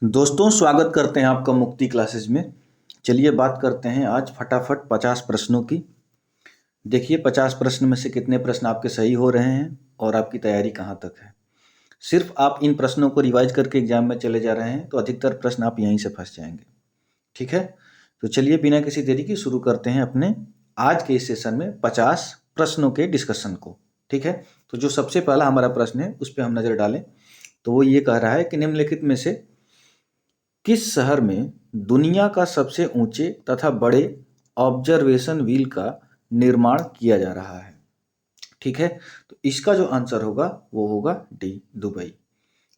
दोस्तों स्वागत करते हैं आपका मुक्ति क्लासेज में। चलिए बात करते हैं आज फटाफट 50 प्रश्नों की। देखिए 50 प्रश्न में से कितने प्रश्न आपके सही हो रहे हैं और आपकी तैयारी कहाँ तक है। सिर्फ आप इन प्रश्नों को रिवाइज करके एग्जाम में चले जा रहे हैं तो अधिकतर प्रश्न आप यहीं से फंस जाएंगे। ठीक है, तो चलिए बिना किसी देरी के शुरू करते हैं अपने आज के इस सेशन में 50 प्रश्नों के डिस्कशन को। ठीक है, तो जो सबसे पहला हमारा प्रश्न है उस पर हम नज़र डालें तो वो ये कह रहा है कि निम्नलिखित में से किस शहर में दुनिया का सबसे ऊंचे तथा बड़े ऑब्जर्वेशन व्हील का निर्माण किया जा रहा है। ठीक है, तो इसका जो आंसर होगा वो होगा डी, दुबई।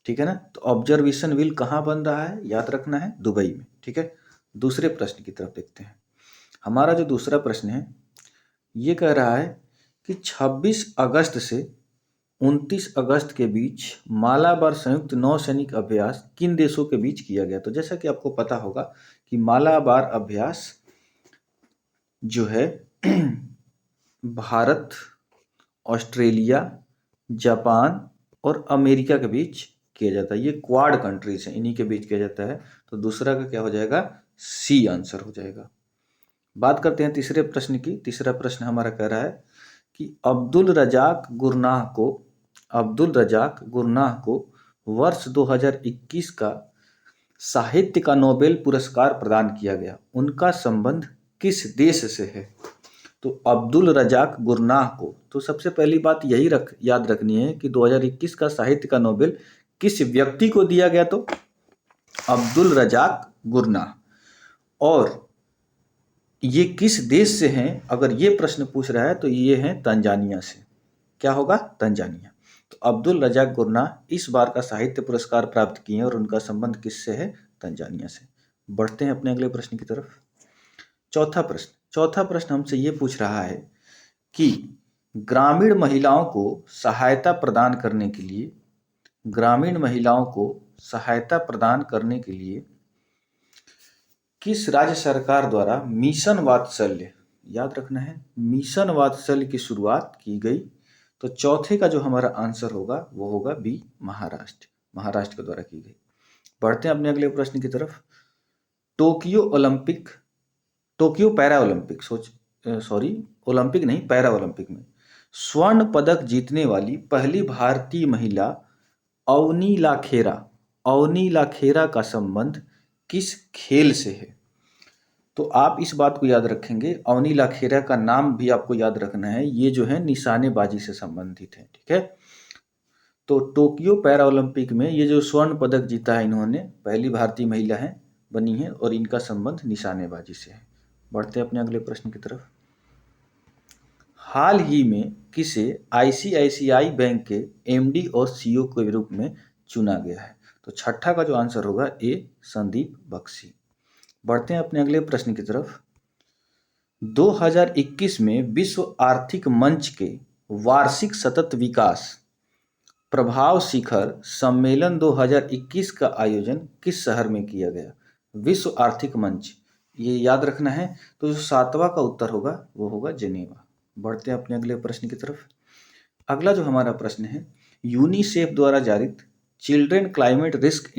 ठीक है ना, तो ऑब्जर्वेशन व्हील कहाँ बन रहा है, याद रखना है दुबई में। ठीक है, दूसरे प्रश्न की तरफ देखते हैं। हमारा जो दूसरा प्रश्न है ये कह रहा है कि 26 अगस्त से 29 अगस्त के बीच मालाबार संयुक्त नौसैनिक अभ्यास किन देशों के बीच किया गया। तो जैसा कि आपको पता होगा कि मालाबार अभ्यास जो है भारत, ऑस्ट्रेलिया, जापान और अमेरिका के बीच किया जाता है। ये क्वाड कंट्रीज हैं, इन्हीं के बीच किया जाता है। तो दूसरा का क्या हो जाएगा, सी आंसर हो जाएगा। बात करते हैं तीसरे प्रश्न की। तीसरा प्रश्न हमारा कह रहा है कि अब्दुल रजाक गुरनाह को वर्ष 2021 का साहित्य का नोबेल पुरस्कार प्रदान किया गया। उनका संबंध किस देश से है। तो अब्दुल रजाक गुरनाह को, तो सबसे पहली बात यही याद रखनी है कि 2021 का साहित्य का नोबेल किस व्यक्ति को दिया गया। तो अब्दुल रजाक गुरनाह। और ये किस देश से हैं, अगर ये प्रश्न पूछ रहा है तो ये हैं तंजानिया से। क्या होगा, तंजानिया। तो अब्दुल रजाक गुरनाह इस बार का साहित्य पुरस्कार प्राप्त किए हैं और उनका संबंध किससे है, तंजानिया से। बढ़ते हैं अपने अगले प्रश्न की तरफ। चौथा प्रश्न हमसे ये पूछ रहा है कि ग्रामीण महिलाओं को सहायता प्रदान करने के लिए किस राज्य सरकार द्वारा मिशन वात्सल्य, याद रखना है, मिशन वात्सल्य की शुरुआत की गई। तो चौथे का जो हमारा आंसर होगा वो होगा बी, महाराष्ट्र के द्वारा की गई। बढ़ते हैं अपने अगले प्रश्न की तरफ। पैरा ओलंपिक में स्वर्ण पदक जीतने वाली पहली भारतीय महिला अवनी लाखेरा का संबंध किस खेल से है। तो आप इस बात को याद रखेंगे, अवनी लाखेरा का नाम भी आपको याद रखना है, ये जो है निशानेबाजी से संबंधित है। ठीक है, तो टोक्यो पैरा ओलंपिक में ये जो स्वर्ण पदक जीता है इन्होंने, पहली भारतीय महिला है बनी है और इनका संबंध निशानेबाजी से है। बढ़ते हैं अपने अगले प्रश्न की तरफ। हाल ही में किसे आईसीआईसीआई बैंक के एमडी और सीईओ के रूप में चुना गया है। तो छठा का जो आंसर होगा ए, संदीप बख्शी। बढ़ते हैं अपने अगले प्रश्न की तरफ। 2021 में विश्व आर्थिक मंच के वार्षिक सतत विकास प्रभाव शिखर सम्मेलन 2021 का आयोजन किस शहर में किया गया। विश्व आर्थिक मंच, ये याद रखना है। तो जो 7वां का उत्तर होगा वो होगा जेनेवा। बढ़ते हैं अपने अगले प्रश्न की तरफ। अगला जो हमारा प्रश्न है, यूनिसेफ द्वारा जारी चिल्ड्रेन क्लाइमेट रिस्क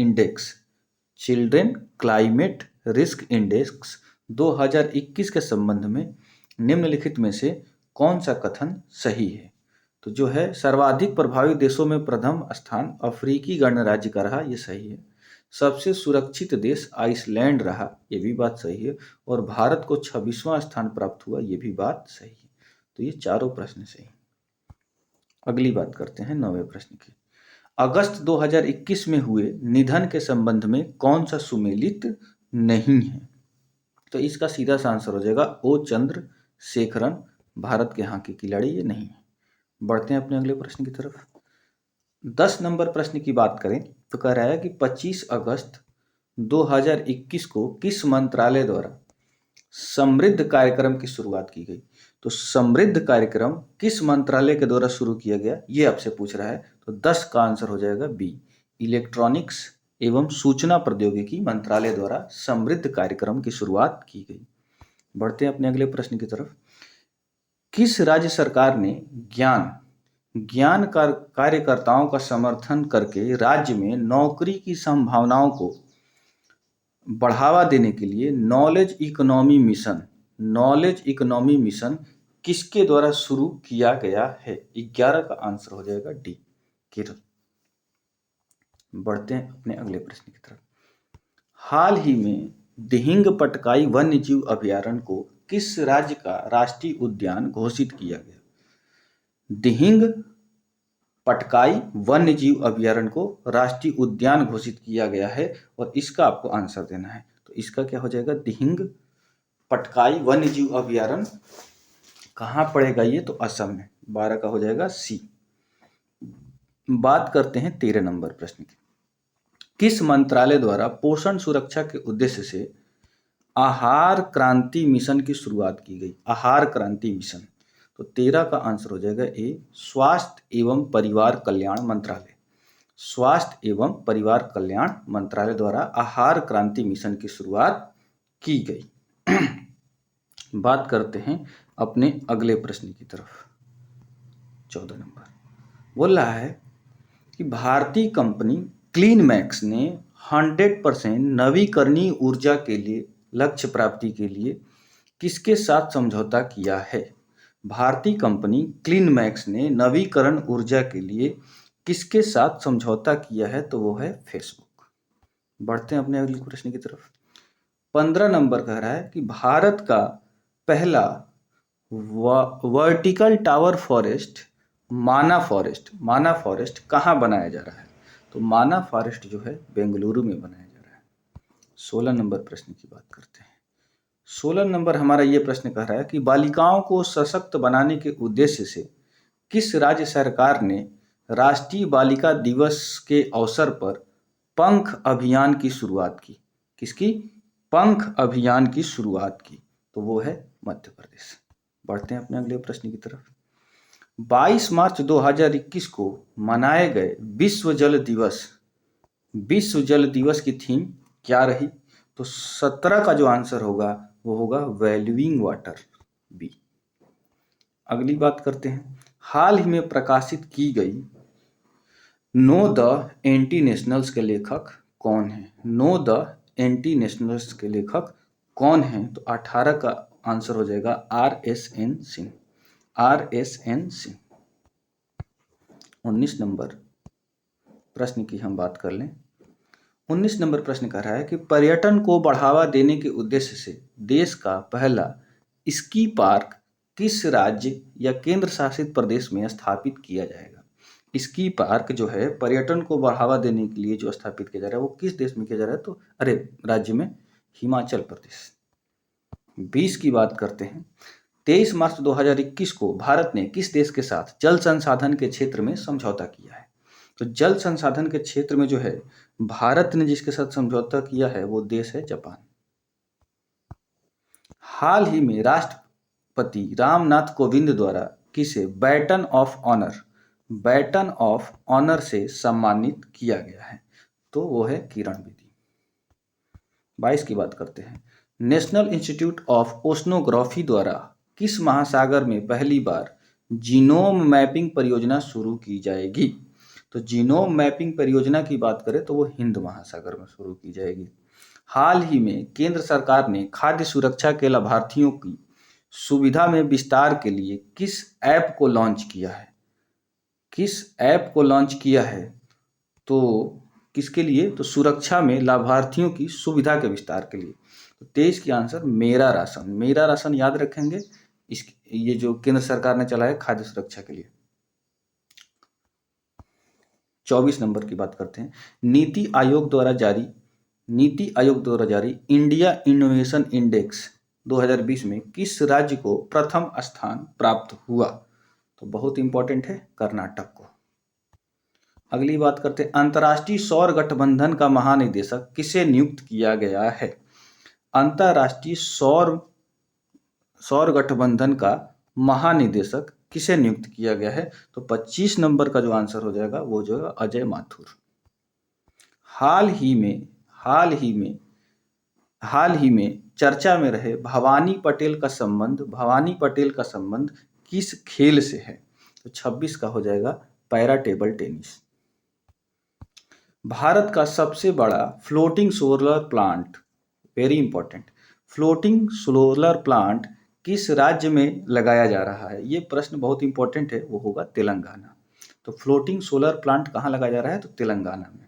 इंडेक्स 2021 के संबंध में निम्नलिखित में से कौन सा कथन सही है। तो जो है सर्वाधिक प्रभावित देशों में प्रथम स्थान अफ्रीकी गणराज्य का रहा, ये सही है। सबसे सुरक्षित देश आइसलैंड रहा, ये भी बात सही है। और भारत को 26वां स्थान प्राप्त हुआ, ये भी बात सही है। तो ये चारों प्रश्न सही। अगली बात करते हैं 9वें प्रश्न की। अगस्त 2021 में हुए निधन के संबंध में कौन सा सुमेलित नहीं है। तो इसका सीधा सा आंसर हो जाएगा ओ चंद्रशेखरन, भारत के हॉकी खिलाड़ी, ये नहीं है। बढ़ते हैं अपने अगले प्रश्न की तरफ। 10 नंबर प्रश्न की बात करें तो कह रहा है कि 25 अगस्त 2021 को किस मंत्रालय द्वारा समृद्ध कार्यक्रम की शुरुआत की गई। तो समृद्ध कार्यक्रम किस मंत्रालय के द्वारा शुरू किया गया, ये आपसे पूछ रहा है। तो 10 का आंसर हो जाएगा बी, इलेक्ट्रॉनिक्स एवं सूचना प्रौद्योगिकी मंत्रालय द्वारा समृद्ध कार्यक्रम की शुरुआत की गई। बढ़ते हैं अपने अगले प्रश्न की तरफ। किस राज्य सरकार ने ज्ञान कार्यकर्ताओं का समर्थन करके राज्य में नौकरी की संभावनाओं को बढ़ावा देने के लिए नॉलेज इकोनॉमी मिशन किसके द्वारा शुरू किया गया है? 11 का आंसर हो जाएगा डी, केरल। बढ़ते हैं अपने अगले प्रश्न की तरफ। हाल ही में दिहिंग पटकाई वन्यजीव अभयारण्य को किस राज्य का राष्ट्रीय उद्यान घोषित किया गया? दिहिंग पटकाई वन्यजीव अभयारण्य को राष्ट्रीय उद्यान घोषित किया गया है और इसका आपको आंसर देना है। तो इसका क्या हो जाएगा? दिहिंग पटकाई वन्यजीव अभयारण्य कहाँ पड़ेगा ये? तो असम में। 12 का हो जाएगा सी। बात करते हैं 13 नंबर प्रश्न की। किस मंत्रालय द्वारा पोषण सुरक्षा के उद्देश्य से आहार क्रांति मिशन की शुरुआत की गई? आहार क्रांति मिशन। तो 13 का आंसर हो जाएगा ए, स्वास्थ्य एवं परिवार कल्याण मंत्रालय। स्वास्थ्य एवं परिवार कल्याण मंत्रालय द्वारा आहार क्रांति मिशन की शुरुआत की गई। बात करते हैं अपने अगले प्रश्न की तरफ। 14 नंबर बोल रहा है कि भारतीय कंपनी क्लीन मैक्स ने 100% नवीकरणीय ऊर्जा के लिए लक्ष्य प्राप्ति के लिए किसके साथ समझौता किया है? भारतीय कंपनी क्लीन मैक्स ने नवीकरण ऊर्जा के लिए किसके साथ समझौता किया है? तो वो है फेसबुक। बढ़ते हैं अपने अगले प्रश्न की तरफ। 15 नंबर कह रहा है कि भारत का पहला वर्टिकल टावर फॉरेस्ट माना फॉरेस्ट कहाँ बनाया जा रहा है? तो माना फॉरेस्ट जो है बेंगलुरु में बनाया जा रहा है। 16 नंबर प्रश्न की बात करते हैं। 16 नंबर हमारा ये प्रश्न कह रहा है कि बालिकाओं को सशक्त बनाने के उद्देश्य से किस राज्य सरकार ने राष्ट्रीय बालिका दिवस के अवसर पर पंख अभियान की शुरुआत की? किसकी? पंख अभियान की शुरुआत की। तो वो है मध्य प्रदेश। बढ़ते हैं अपने अगले प्रश्न की तरफ। 22 मार्च 2021 को मनाए गए विश्व जल दिवस की थीम क्या रही? तो 17 का जो आंसर होगा वो होगा वैल्यूइंग वाटर, बी। अगली बात करते हैं। हाल ही में प्रकाशित की गई नो द एंटी नेशनल्स के लेखक कौन है? नो द एंटी नेशनल्स के लेखक कौन है? तो 18 का आंसर हो जाएगा RSN सिंह। 19 नंबर प्रश्न की हम बात कर लें। 19 नंबर प्रश्न कह रहा है कि पर्यटन को बढ़ावा देने के उद्देश्य से देश का पहला स्की पार्क किस राज्य या केंद्र शासित प्रदेश में स्थापित किया जाएगा? स्की पार्क जो है पर्यटन को बढ़ावा देने के लिए जो स्थापित किया जा रहा है वो किस देश में किया जा रहा है? तो राज्य में हिमाचल प्रदेश। 20 की बात करते हैं। 23 मार्च 2021 को भारत ने किस देश के साथ जल संसाधन के क्षेत्र में समझौता किया है? तो जल संसाधन के क्षेत्र में जो है भारत ने जिसके साथ समझौता किया है वो देश है जापान। हाल ही में राष्ट्रपति रामनाथ कोविंद द्वारा किसे बैटन ऑफ ऑनर से सम्मानित किया गया है? तो वो है किरण बेदी। 22 की बात करते हैं। नेशनल इंस्टीट्यूट ऑफ ओशनोग्राफी द्वारा किस महासागर में पहली बार जीनोम मैपिंग परियोजना शुरू की जाएगी? तो जीनोम मैपिंग परियोजना की बात करें तो वो हिंद महासागर में शुरू की जाएगी। हाल ही में केंद्र सरकार ने खाद्य सुरक्षा के लाभार्थियों की सुविधा में विस्तार के लिए किस ऐप को लॉन्च किया है? तो किसके लिए? तो सुरक्षा में लाभार्थियों की सुविधा के विस्तार के लिए। तो 23 की आंसर मेरा राशन याद रखेंगे। ये जो केंद्र सरकार ने चलाया खाद्य सुरक्षा के लिए। 24 नंबर की बात करते हैं। नीति आयोग द्वारा जारी इंडिया इनोवेशन इंडेक्स 2020 में किस राज्य को प्रथम स्थान प्राप्त हुआ? तो बहुत इंपॉर्टेंट है, कर्नाटक को। अगली बात करते हैं। अंतर्राष्ट्रीय सौर गठबंधन का महानिदेशक किसे नियुक्त किया गया है? अंतर्राष्ट्रीय सौर गठबंधन का महानिदेशक किसे नियुक्त किया गया है? तो 25 नंबर का जो आंसर हो जाएगा वो जो है अजय माथुर। हाल ही में चर्चा में रहे भवानी पटेल का संबंध किस खेल से है? तो 26 का हो जाएगा पैरा टेबल टेनिस। भारत का सबसे बड़ा floating solar plant very important. Floating solar plant किस राज्य में लगाया जा रहा है? ये प्रश्न बहुत इंपॉर्टेंट है, वो होगा तेलंगाना। तो फ्लोटिंग सोलर प्लांट कहाँ लगाया जा रहा है? तो तेलंगाना में।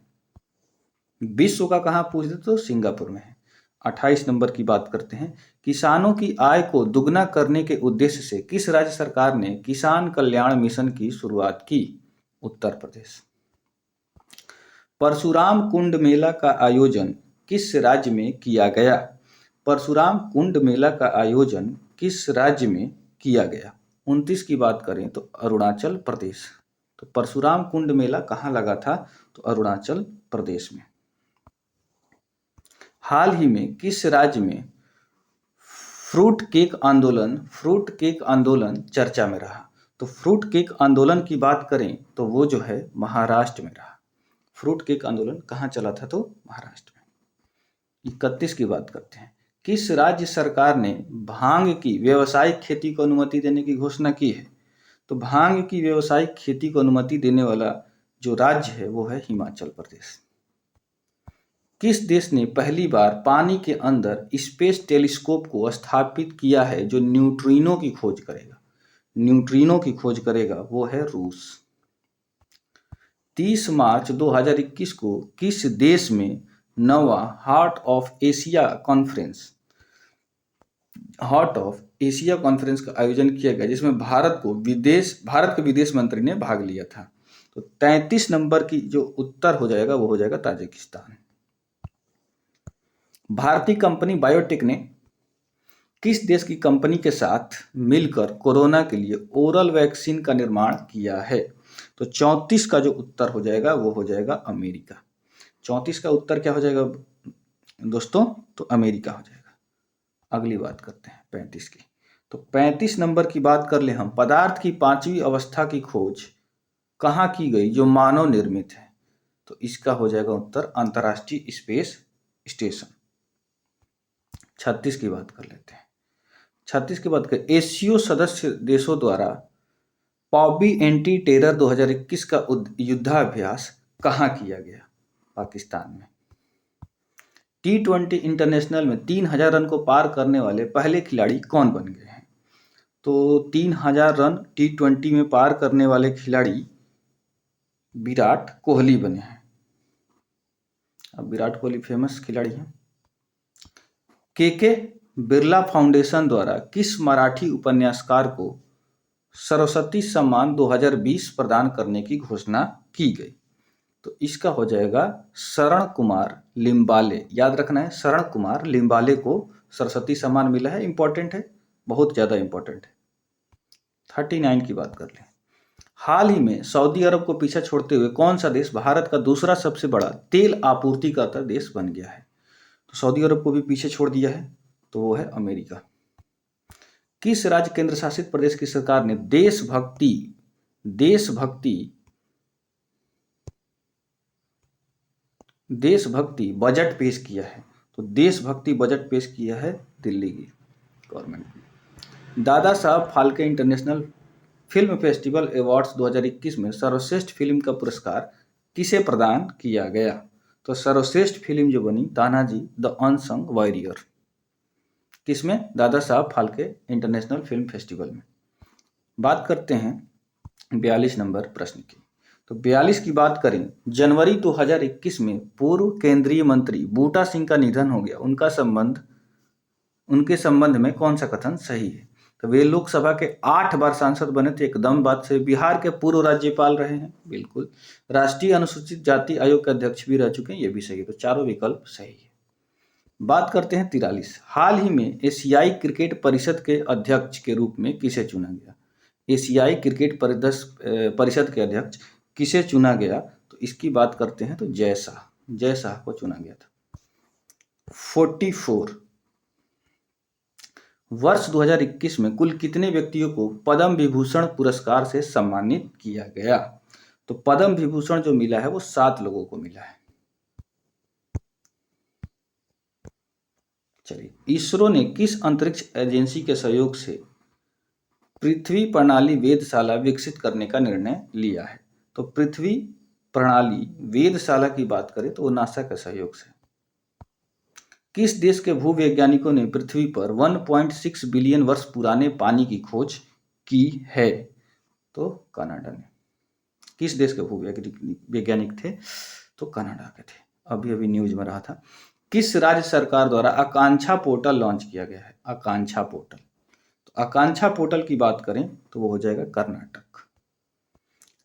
विश्व का कहाँ पूछते तो सिंगापुर में है। 28 नंबर की बात करते हैं। किसानों की आय को दुगना करने के उद्देश्य से किस राज्य सरकार ने किसान कल्याण मिशन की शुरुआत की? उत्तर प्रदेश। परशुराम कुंड मेला का आयोजन किस राज्य में किया गया? परशुराम कुंड मेला का आयोजन किस राज्य में किया गया? 29 की बात करें तो अरुणाचल प्रदेश। तो परशुराम कुंड मेला कहाँ लगा था? तो अरुणाचल प्रदेश में। हाल ही में किस राज्य में फ्रूट केक आंदोलन चर्चा में रहा? तो फ्रूट केक आंदोलन की बात करें तो वो जो है महाराष्ट्र में रहा। फ्रूट केक आंदोलन कहाँ चला था? तो महाराष्ट्र में। 31 की बात करते हैं। किस राज्य सरकार ने भांग की व्यावसायिक खेती को अनुमति देने की घोषणा की है? तो भांग की व्यावसायिक खेती को अनुमति देने वाला जो राज्य है वो है हिमाचल प्रदेश। किस देश ने पहली बार पानी के अंदर स्पेस टेलीस्कोप को स्थापित किया है जो न्यूट्रिनो की खोज करेगा? न्यूट्रिनो की खोज करेगा वो है रूस। 30 मार्च 2021 को किस देश में 9वां हार्ट ऑफ एशिया कॉन्फ्रेंस का आयोजन किया गया, जिसमें भारत के विदेश मंत्री ने भाग लिया था? तो 33 नंबर की जो उत्तर हो जाएगा वो हो जाएगा ताजिकिस्तान। भारतीय कंपनी बायोटेक ने किस देश की कंपनी के साथ मिलकर कोरोना के लिए ओरल वैक्सीन का निर्माण किया है? तो 34 का जो उत्तर हो जाएगा वो हो जाएगा अमेरिका। 34 का उत्तर क्या हो जाएगा दोस्तों? तो अमेरिका हो जाएगा। अगली बात करते हैं 35 की। तो 35 नंबर की बात कर ले हम। पदार्थ की 5वीं अवस्था की खोज कहाँ की गई जो मानव निर्मित है? तो इसका हो जाएगा उत्तर अंतर्राष्ट्रीय स्पेस स्टेशन। 36 की बात कर लेते हैं। 36 की बात करें। एससीओ सदस्य देशों द्वारा पॉबी एंटी टेरर 2021 का युद्धाभ्यास कहाँ किया गया? पाकिस्तान में। T20 इंटरनेशनल में 3000 रन को पार करने वाले पहले खिलाड़ी कौन बन गए हैं? तो 3000 रन T20 में पार करने वाले खिलाड़ी विराट कोहली बने हैं। अब विराट कोहली फेमस खिलाड़ी हैं। के बिरला फाउंडेशन द्वारा किस मराठी उपन्यासकार को सरस्वती सम्मान 2020 प्रदान करने की घोषणा की गई? तो इसका हो जाएगा शरण कुमार लिम्बाले। याद रखना है, शरण कुमार लिम्बाले को सरस्वती सम्मान मिला है। इंपॉर्टेंट है, बहुत ज़्यादा इंपॉर्टेंट है। 39 की बात कर लें। हाल ही में सऊदी अरब को पीछे छोड़ते हुए कौन सा देश भारत का दूसरा सबसे बड़ा तेल आपूर्तिकर्ता देश बन गया है? तो सऊदी अरब को भी पीछे छोड़ दिया है, तो वो है अमेरिका। किस राज्य केंद्र शासित प्रदेश की सरकार ने देशभक्ति बजट पेश किया है? तो देशभक्ति बजट पेश किया है दिल्ली की गवर्नमेंट ने। Dada Saheb Phalke international film festival awards 2021 में सर्वश्रेष्ठ फिल्म का पुरस्कार किसे प्रदान किया गया? तो सर्वश्रेष्ठ फिल्म जो बनी तानाजी द अनसंग वॉरियर। किसमें? Dada Saheb Phalke international film festival में। बात करते हैं 42 नंबर प्रश्न की। तो 42 की बात करें। जनवरी 2021 में पूर्व केंद्रीय मंत्री बूटा सिंह का निधन हो गया। उनके संबंध में कौन सा कथन सही है? तो वे लोकसभा के 8 बार सांसद बने थे, एकदम बात से। बिहार के पूर्व राज्यपाल रहे हैं, बिल्कुल। राष्ट्रीय अनुसूचित जाति आयोग के अध्यक्ष भी रह चुके हैं, ये भी सही है। तो चारों विकल्प सही है। बात करते हैं 43। हाल ही में एशियाई क्रिकेट परिषद के अध्यक्ष के रूप में किसे चुना गया? एशियाई क्रिकेट परिषद के अध्यक्ष किसे चुना गया? तो इसकी बात करते हैं तो जय शाह को चुना गया था। 44। वर्ष 2021 में कुल कितने व्यक्तियों को पद्म विभूषण पुरस्कार से सम्मानित किया गया? तो पद्म विभूषण जो मिला है वो 7 लोगों को मिला है। चलिए, इसरो ने किस अंतरिक्ष एजेंसी के सहयोग से पृथ्वी प्रणाली वेधशाला विकसित करने का निर्णय लिया है? तो पृथ्वी प्रणाली वेधशाला की बात करें तो वो नासा के सहयोग से। किस देश के भूवैज्ञानिकों ने पृथ्वी पर 1.6 बिलियन वर्ष पुराने पानी की खोज की है? तो कनाडा ने। किस देश के भूवैज्ञानिक थे? तो कनाडा के थे। अभी अभी न्यूज में रहा था। किस राज्य सरकार द्वारा आकांक्षा पोर्टल लॉन्च किया गया है? आकांक्षा पोर्टल। तो आकांक्षा पोर्टल की बात करें तो वो हो जाएगा कर्नाटक।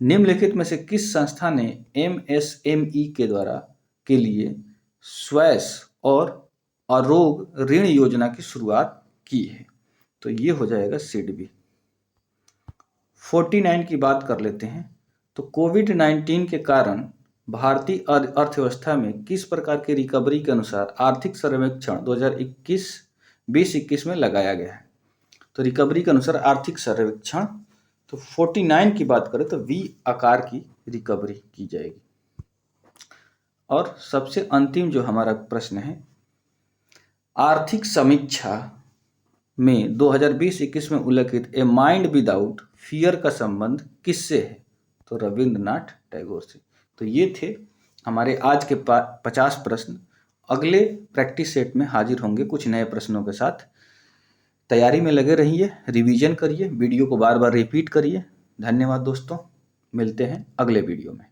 निम्नलिखित में से किस संस्था ने एमएसएमई के लिए स्वैस और आरोग्य ऋण योजना की शुरुआत की है? तो ये हो जाएगा सिडबी। 49 की बात कर लेते हैं। तो कोविड-19 के कारण भारतीय अर्थव्यवस्था में किस प्रकार की रिकवरी के अनुसार आर्थिक सर्वेक्षण 2021 में लगाया गया है? तो रिकवरी के अनुसार आर्थिक सर्वेक्षण, तो 49 की बात करें तो वी आकार की रिकवरी की जाएगी। और सबसे अंतिम जो हमारा प्रश्न है, आर्थिक समीक्षा में 2020-21 में उल्लेखित ए माइंड विदाउट फियर का संबंध किससे है? तो रविंद्रनाथ टैगोर से। तो ये थे हमारे आज के 50 प्रश्न। अगले प्रैक्टिस सेट में हाजिर होंगे कुछ नए प्रश्नों के साथ। तैयारी में लगे रहिए, रिवीजन करिए, वीडियो को बार बार रिपीट करिए। धन्यवाद दोस्तों, मिलते हैं अगले वीडियो में।